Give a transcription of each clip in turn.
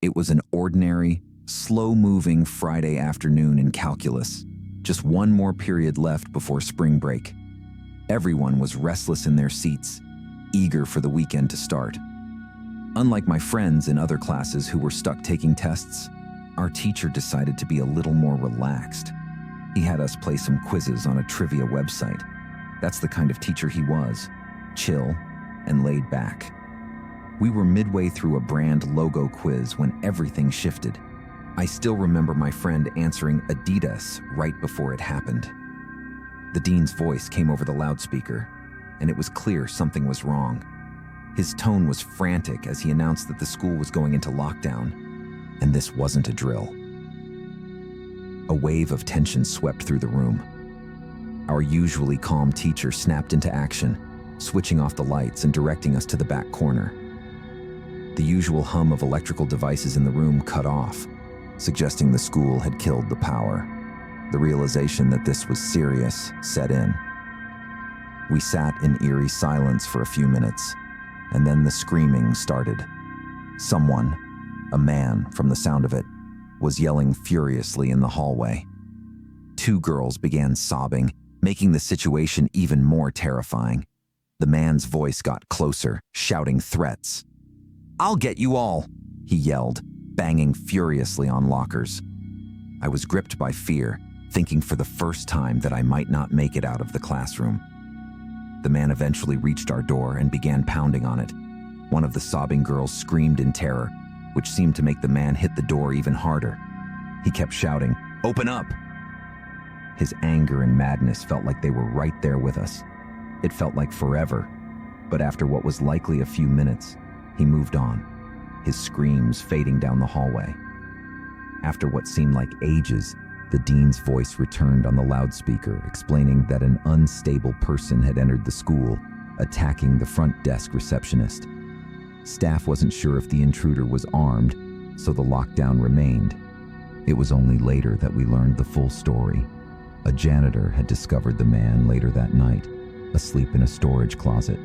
It was an ordinary, slow-moving Friday afternoon in calculus. Just one more period left before spring break. Everyone was restless in their seats, eager for the weekend to start. Unlike my friends in other classes who were stuck taking tests, our teacher decided to be a little more relaxed. He had us play some quizzes on a trivia website. That's the kind of teacher he was, chill and laid back. We were midway through a brand logo quiz when everything shifted. I still remember my friend answering Adidas right before it happened. The dean's voice came over the loudspeaker, and it was clear something was wrong. His tone was frantic as he announced that the school was going into lockdown, and this wasn't a drill. A wave of tension swept through the room. Our usually calm teacher snapped into action, switching off the lights and directing us to the back corner. The usual hum of electrical devices in the room cut off, suggesting the school had killed the power. The realization that this was serious set in. We sat in eerie silence for a few minutes, and then the screaming started. Someone, a man from the sound of it, was yelling furiously in the hallway. Two girls began sobbing, making the situation even more terrifying. The man's voice got closer, shouting threats. "I'll get you all," he yelled, banging furiously on lockers. I was gripped by fear, thinking for the first time that I might not make it out of the classroom. The man eventually reached our door and began pounding on it. One of the sobbing girls screamed in terror, which seemed to make the man hit the door even harder. He kept shouting, "Open up!" His anger and madness felt like they were right there with us. It felt like forever, but after what was likely a few minutes, he moved on, his screams fading down the hallway. After what seemed like ages, the dean's voice returned on the loudspeaker, explaining that an unstable person had entered the school, attacking the front desk receptionist. Staff wasn't sure if the intruder was armed, so the lockdown remained. It was only later that we learned the full story. A janitor had discovered the man later that night, asleep in a storage closet,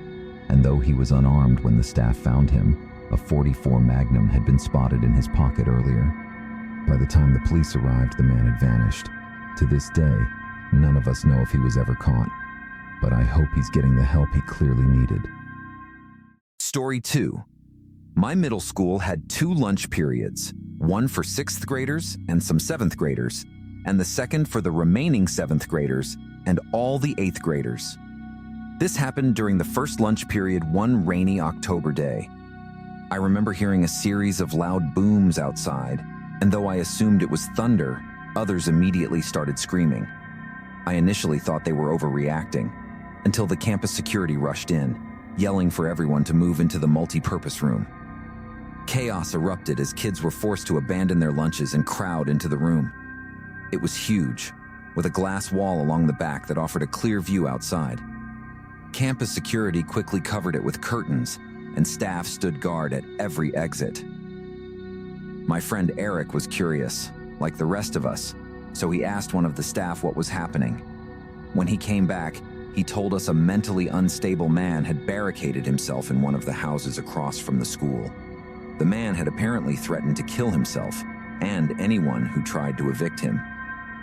and though he was unarmed when the staff found him, a .44 Magnum had been spotted in his pocket earlier. By the time the police arrived, the man had vanished. To this day, none of us know if he was ever caught, but I hope he's getting the help he clearly needed. Story 2. My middle school had 2 lunch periods, one for 6th graders and some 7th graders, and the second for the remaining 7th graders and all the 8th graders. This happened during the first lunch period one rainy October day. I remember hearing a series of loud booms outside, and though I assumed it was thunder, others immediately started screaming. I initially thought they were overreacting, until the campus security rushed in, yelling for everyone to move into the multi-purpose room. Chaos erupted as kids were forced to abandon their lunches and crowd into the room. It was huge, with a glass wall along the back that offered a clear view outside. Campus security quickly covered it with curtains, and staff stood guard at every exit. My friend Eric was curious, like the rest of us, so he asked one of the staff what was happening. When he came back, he told us a mentally unstable man had barricaded himself in one of the houses across from the school. The man had apparently threatened to kill himself and anyone who tried to evict him,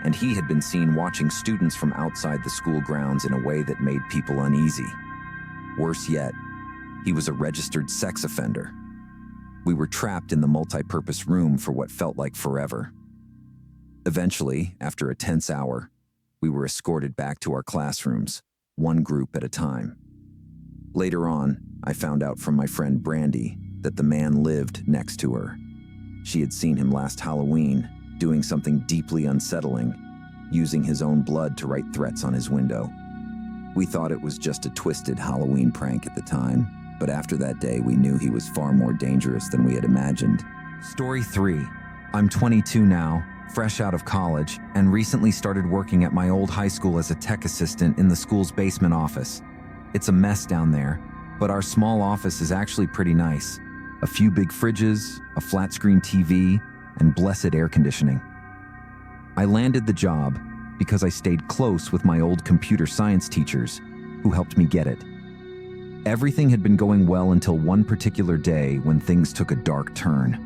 and he had been seen watching students from outside the school grounds in a way that made people uneasy. Worse yet, he was a registered sex offender. We were trapped in the multi-purpose room for what felt like forever. Eventually, after a tense hour, we were escorted back to our classrooms, one group at a time. Later on, I found out from my friend Brandy that the man lived next to her. She had seen him last Halloween, doing something deeply unsettling, using his own blood to write threats on his window. We thought it was just a twisted Halloween prank at the time, but after that day, we knew he was far more dangerous than we had imagined. Story 3. I'm 22 now, fresh out of college, and recently started working at my old high school as a tech assistant in the school's basement office. It's a mess down there, but our small office is actually pretty nice. A few big fridges, a flat-screen TV, and blessed air conditioning. I landed the job because I stayed close with my old computer science teachers, who helped me get it. Everything had been going well until one particular day when things took a dark turn.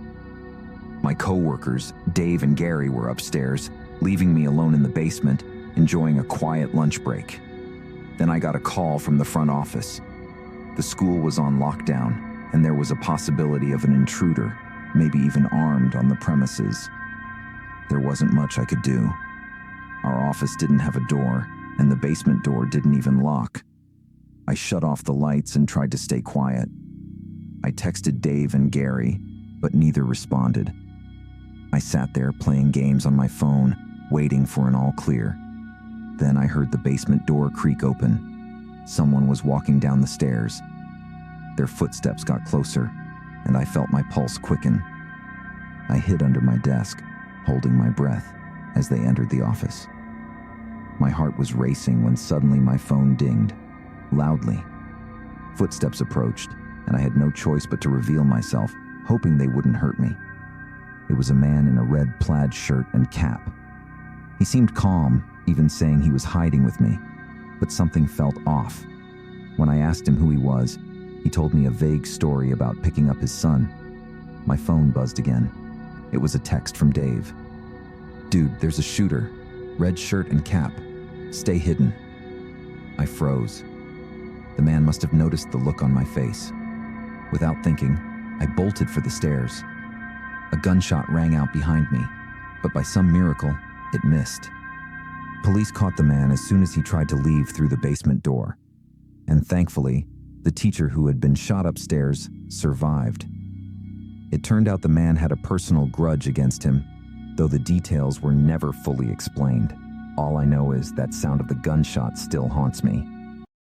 My coworkers, Dave and Gary, were upstairs, leaving me alone in the basement, enjoying a quiet lunch break. Then I got a call from the front office. The school was on lockdown, and there was a possibility of an intruder, maybe even armed, on the premises. There wasn't much I could do. Our office didn't have a door, and the basement door didn't even lock. I shut off the lights and tried to stay quiet. I texted Dave and Gary, but neither responded. I sat there playing games on my phone, waiting for an all clear. Then I heard the basement door creak open. Someone was walking down the stairs. Their footsteps got closer, and I felt my pulse quicken. I hid under my desk, holding my breath, as they entered the office. My heart was racing when suddenly my phone dinged, loudly. Footsteps approached, and I had no choice but to reveal myself, hoping they wouldn't hurt me. It was a man in a red plaid shirt and cap. He seemed calm, even saying he was hiding with me, but something felt off. When I asked him who he was, he told me a vague story about picking up his son. My phone buzzed again. It was a text from Dave. "Dude, there's a shooter. Red shirt and cap. Stay hidden." I froze. The man must have noticed the look on my face. Without thinking, I bolted for the stairs. A gunshot rang out behind me, but by some miracle, it missed. Police caught the man as soon as he tried to leave through the basement door. And thankfully, the teacher who had been shot upstairs survived. It turned out the man had a personal grudge against him, though the details were never fully explained. All I know is that sound of the gunshot still haunts me.